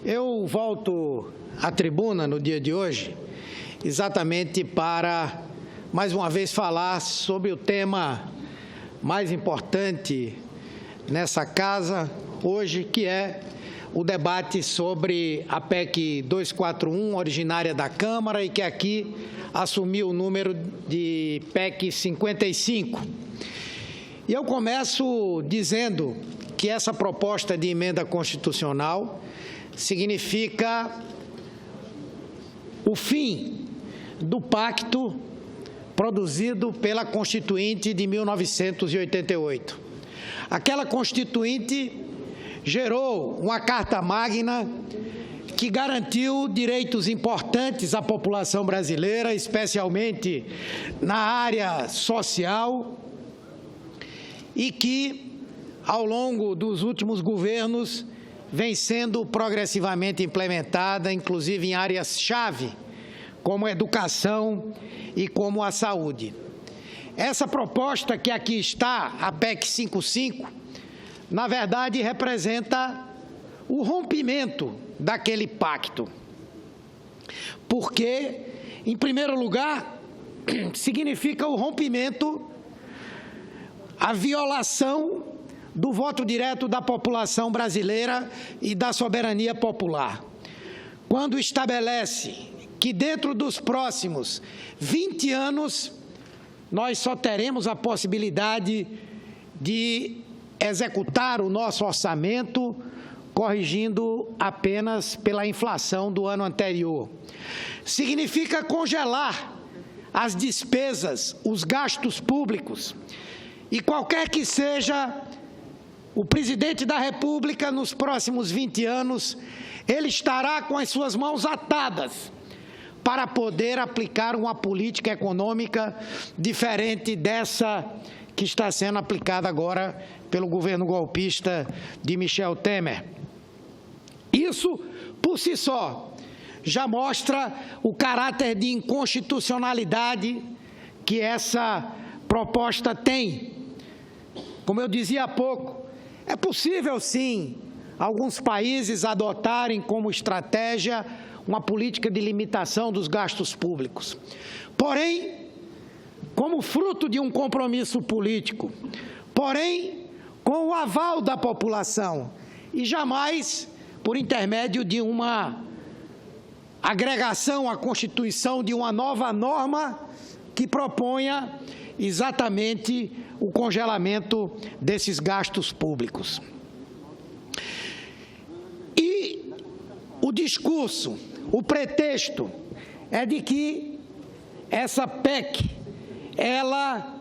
Eu volto à tribuna no dia de hoje exatamente para, mais uma vez, falar sobre o tema mais importante nessa casa hoje, que é o debate sobre a PEC 241, originária da Câmara, e que aqui assumiu o número de PEC 55. E eu começo dizendo que essa proposta de emenda constitucional significa o fim do pacto produzido pela Constituinte de 1988. Aquela Constituinte gerou uma Carta Magna que garantiu direitos importantes à população brasileira, especialmente na área social, e que, ao longo dos últimos governos, vem sendo progressivamente implementada, inclusive em áreas-chave, como a educação e como a saúde. Essa proposta que aqui está, a PEC 55, na verdade representa o rompimento daquele pacto. Porque, em primeiro lugar, significa o rompimento, a violação do voto direto da população brasileira e da soberania popular, quando estabelece que dentro dos próximos 20 anos nós só teremos a possibilidade de executar o nosso orçamento corrigindo apenas pela inflação do ano anterior. Significa congelar as despesas, os gastos públicos, e qualquer que seja o presidente da República nos próximos 20 anos, ele estará com as suas mãos atadas para poder aplicar uma política econômica diferente dessa que está sendo aplicada agora pelo governo golpista de Michel Temer. Isso, por si só, já mostra o caráter de inconstitucionalidade que essa proposta tem. Como eu dizia há pouco, é possível, sim, alguns países adotarem como estratégia uma política de limitação dos gastos públicos. Porém, como fruto de um compromisso político, porém, com o aval da população e jamais por intermédio de uma agregação à Constituição de uma nova norma que proponha exatamente o congelamento desses gastos públicos. E o discurso, o pretexto é de que essa PEC, ela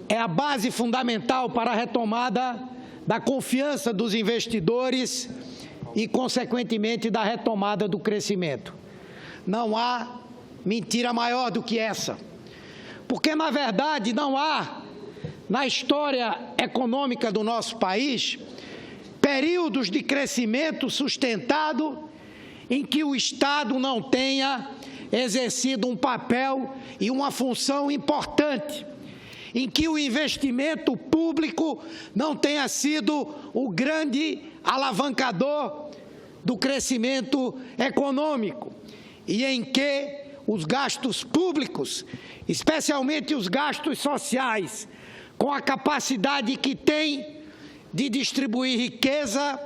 é a base fundamental para a retomada da confiança dos investidores e, consequentemente, da retomada do crescimento. Não há mentira maior do que essa, porque, na verdade, não há, na história econômica do nosso país, períodos de crescimento sustentado em que o Estado não tenha exercido um papel e uma função importante, em que o investimento público não tenha sido o grande alavancador do crescimento econômico, e em que os gastos públicos, especialmente os gastos sociais, com a capacidade que tem de distribuir riqueza,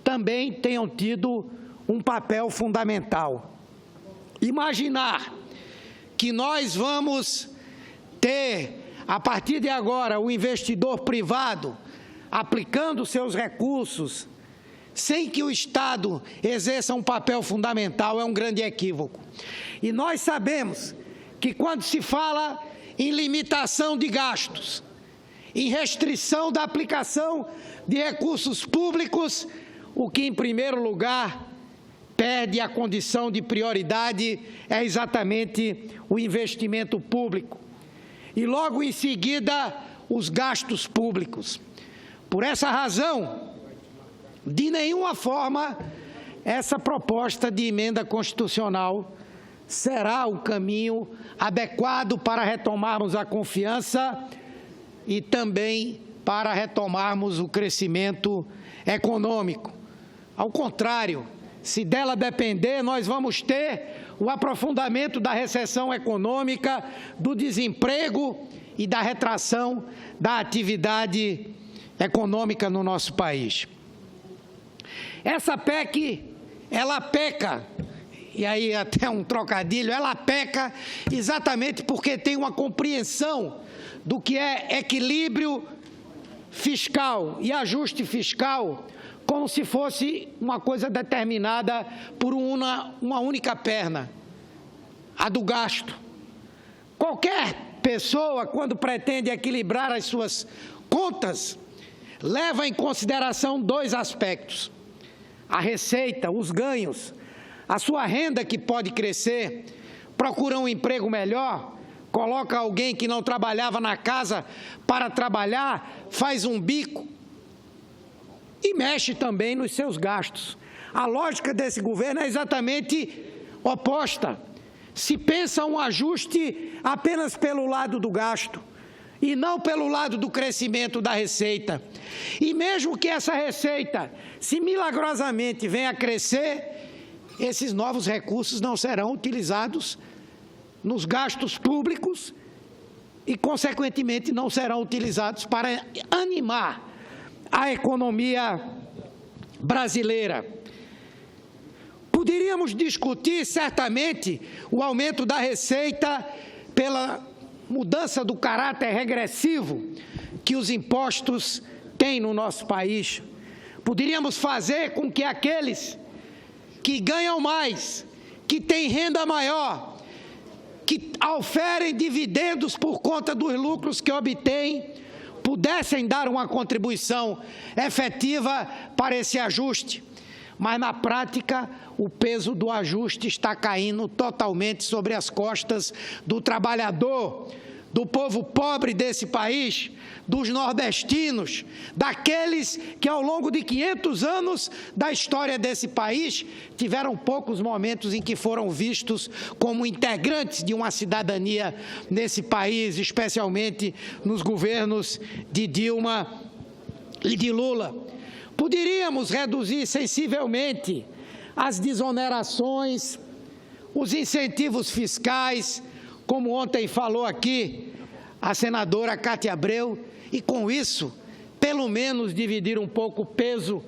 também tenham tido um papel fundamental. Imaginar que nós vamos ter, a partir de agora, o investidor privado aplicando seus recursos sem que o Estado exerça um papel fundamental é um grande equívoco. E nós sabemos que quando se fala em limitação de gastos, em restrição da aplicação de recursos públicos, o que, em primeiro lugar, perde a condição de prioridade é exatamente o investimento público. E, logo em seguida, os gastos públicos. Por essa razão, de nenhuma forma, essa proposta de emenda constitucional será o caminho adequado para retomarmos a confiança e também para retomarmos o crescimento econômico. Ao contrário, se dela depender, nós vamos ter o aprofundamento da recessão econômica, do desemprego e da retração da atividade econômica no nosso país. Essa PEC, ela peca, e aí até um trocadilho, ela peca exatamente porque tem uma compreensão do que é equilíbrio fiscal e ajuste fiscal como se fosse uma coisa determinada por uma única perna, a do gasto. Qualquer pessoa, quando pretende equilibrar as suas contas, leva em consideração dois aspectos: a receita, os ganhos, a sua renda que pode crescer, procura um emprego melhor, coloca alguém que não trabalhava na casa para trabalhar, faz um bico e mexe também nos seus gastos. A lógica desse governo é exatamente oposta. Se pensa um ajuste apenas pelo lado do gasto e não pelo lado do crescimento da receita. E mesmo que essa receita, se milagrosamente venha a crescer, esses novos recursos não serão utilizados nos gastos públicos e, consequentemente, não serão utilizados para animar a economia brasileira. Poderíamos discutir, certamente, o aumento da receita pela mudança do caráter regressivo que os impostos têm no nosso país. Poderíamos fazer com que aqueles que ganham mais, que têm renda maior, que auferem dividendos por conta dos lucros que obtêm, pudessem dar uma contribuição efetiva para esse ajuste. Mas, na prática, o peso do ajuste está caindo totalmente sobre as costas do trabalhador, do povo pobre desse país, dos nordestinos, daqueles que ao longo de 500 anos da história desse país tiveram poucos momentos em que foram vistos como integrantes de uma cidadania nesse país, especialmente nos governos de Dilma e de Lula. Poderíamos reduzir sensivelmente as desonerações, os incentivos fiscais, como ontem falou aqui a senadora Cátia Abreu, e com isso, pelo menos dividir um pouco o peso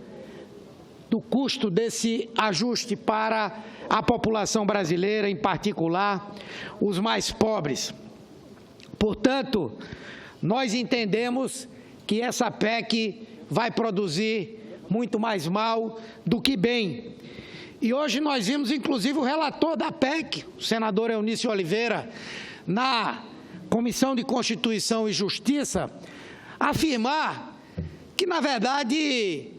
do custo desse ajuste para a população brasileira, em particular os mais pobres. Portanto, nós entendemos que essa PEC vai produzir muito mais mal do que bem. E hoje nós vimos, inclusive, o relator da PEC, o senador Eunício Oliveira, na Comissão de Constituição e Justiça, afirmar que, na verdade,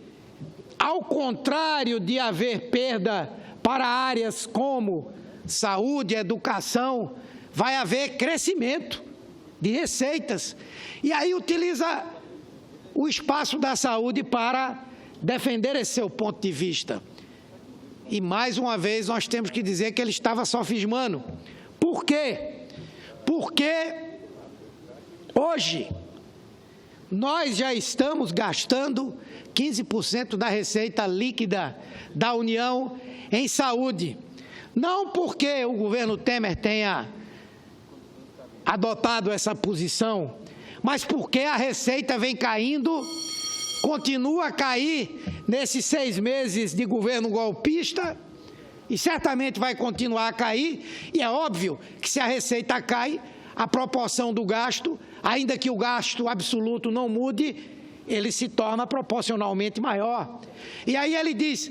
ao contrário de haver perda para áreas como saúde, educação, vai haver crescimento de receitas. E aí utiliza o espaço da saúde para defender esse seu ponto de vista. E, mais uma vez, nós temos que dizer que ele estava sofismando. Por quê? Porque hoje nós já estamos gastando 15% da receita líquida da União em saúde. Não porque o governo Temer tenha adotado essa posição, mas porque a receita vem caindo, continua a cair nesses 6 meses de governo golpista e certamente vai continuar a cair. E é óbvio que se a receita cai, a proporção do gasto, ainda que o gasto absoluto não mude, ele se torna proporcionalmente maior. E aí ele diz,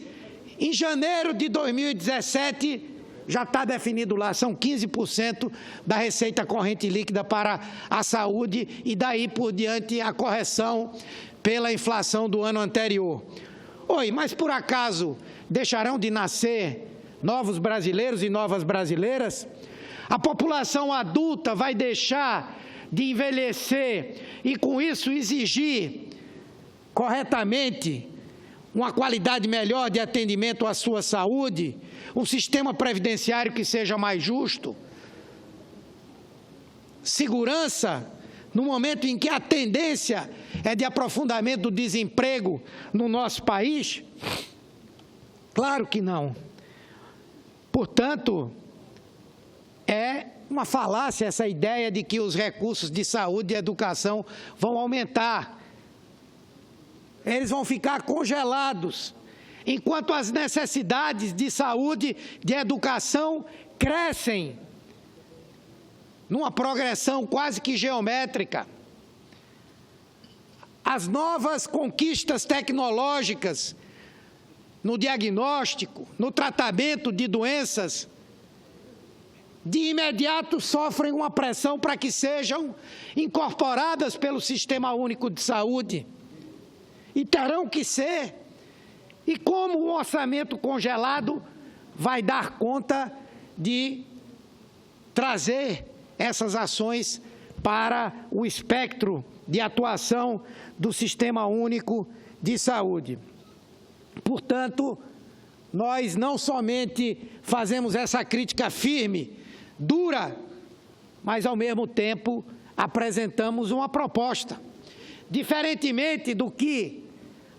em janeiro de 2017, já está definido lá, são 15% da receita corrente líquida para a saúde e daí por diante a correção pela inflação do ano anterior. Oi, mas por acaso deixarão de nascer novos brasileiros e novas brasileiras? A população adulta vai deixar de envelhecer e com isso exigir corretamente uma qualidade melhor de atendimento à sua saúde, um sistema previdenciário que seja mais justo, segurança, no momento em que a tendência é de aprofundamento do desemprego no nosso país? Claro que não. Portanto, é uma falácia essa ideia de que os recursos de saúde e educação vão aumentar. Eles vão ficar congelados, enquanto as necessidades de saúde, de educação, crescem numa progressão quase que geométrica. As novas conquistas tecnológicas no diagnóstico, no tratamento de doenças, de imediato sofrem uma pressão para que sejam incorporadas pelo Sistema Único de Saúde. E terão que ser. E como um orçamento congelado vai dar conta de trazer essas ações para o espectro de atuação do Sistema Único de Saúde? Portanto, nós não somente fazemos essa crítica firme, dura, mas, ao mesmo tempo, apresentamos uma proposta. Diferentemente do que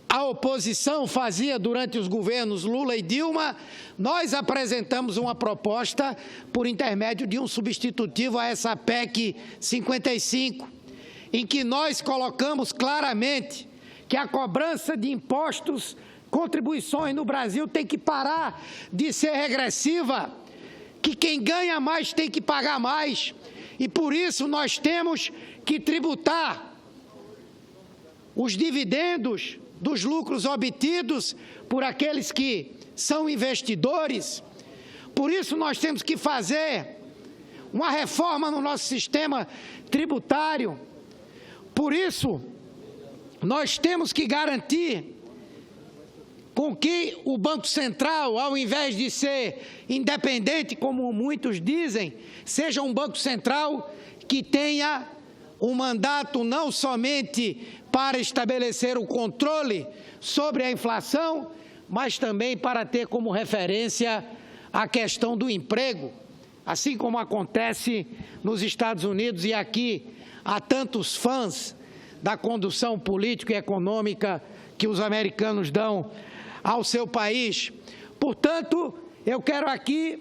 a oposição fazia durante os governos Lula e Dilma, nós apresentamos uma proposta por intermédio de um substitutivo a essa PEC 55, em que nós colocamos claramente que a cobrança de impostos, contribuições no Brasil tem que parar de ser regressiva, que quem ganha mais tem que pagar mais, e por isso nós temos que tributar os dividendos dos lucros obtidos por aqueles que são investidores. Por isso nós temos que fazer uma reforma no nosso sistema tributário. Por isso nós temos que garantir com que o Banco Central, ao invés de ser independente, como muitos dizem, seja um Banco Central que tenha um mandato não somente para estabelecer o controle sobre a inflação, mas também para ter como referência a questão do emprego, assim como acontece nos Estados Unidos, e aqui há tantos fãs da condução política e econômica que os americanos dão ao seu país. Portanto, eu quero aqui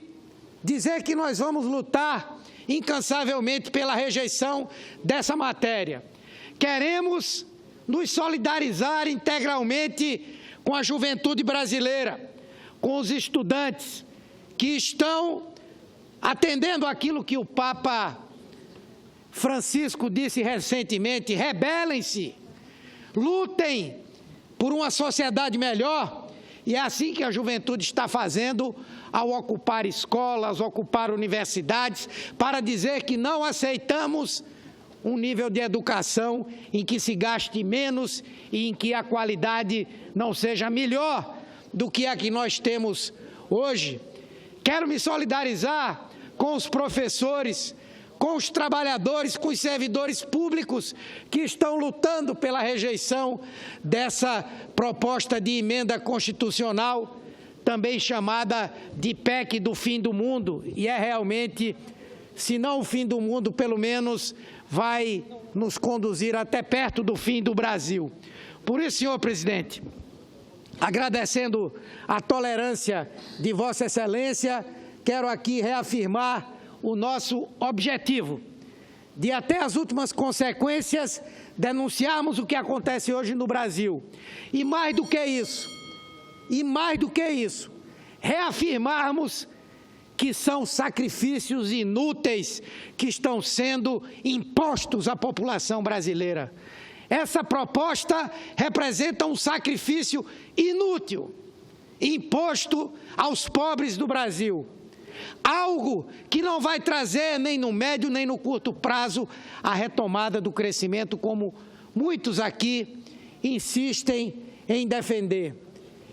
dizer que nós vamos lutar incansavelmente pela rejeição dessa matéria. Queremos nos solidarizar integralmente com a juventude brasileira, com os estudantes que estão atendendo aquilo que o Papa Francisco disse recentemente: rebelem-se, lutem por uma sociedade melhor. E é assim que a juventude está fazendo ao ocupar escolas, ocupar universidades, para dizer que não aceitamos um nível de educação em que se gaste menos e em que a qualidade não seja melhor do que a que nós temos hoje. Quero me solidarizar com os professores, com os trabalhadores, com os servidores públicos que estão lutando pela rejeição dessa proposta de emenda constitucional, também chamada de PEC do fim do mundo, e é realmente, se não o fim do mundo, pelo menos vai nos conduzir até perto do fim do Brasil. Por isso, senhor presidente, agradecendo a tolerância de Vossa Excelência, quero aqui reafirmar o nosso objetivo de, até as últimas consequências, denunciarmos o que acontece hoje no Brasil. E mais do que isso, reafirmarmos que são sacrifícios inúteis que estão sendo impostos à população brasileira. Essa proposta representa um sacrifício inútil, imposto aos pobres do Brasil. Algo que não vai trazer nem no médio nem no curto prazo a retomada do crescimento, como muitos aqui insistem em defender.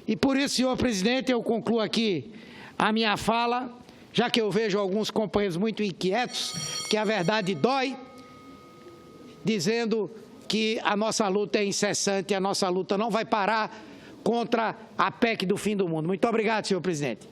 E por isso, senhor presidente, eu concluo aqui a minha fala, já que eu vejo alguns companheiros muito inquietos, que a verdade dói, dizendo que a nossa luta é incessante, a nossa luta não vai parar contra a PEC do fim do mundo. Muito obrigado, senhor presidente.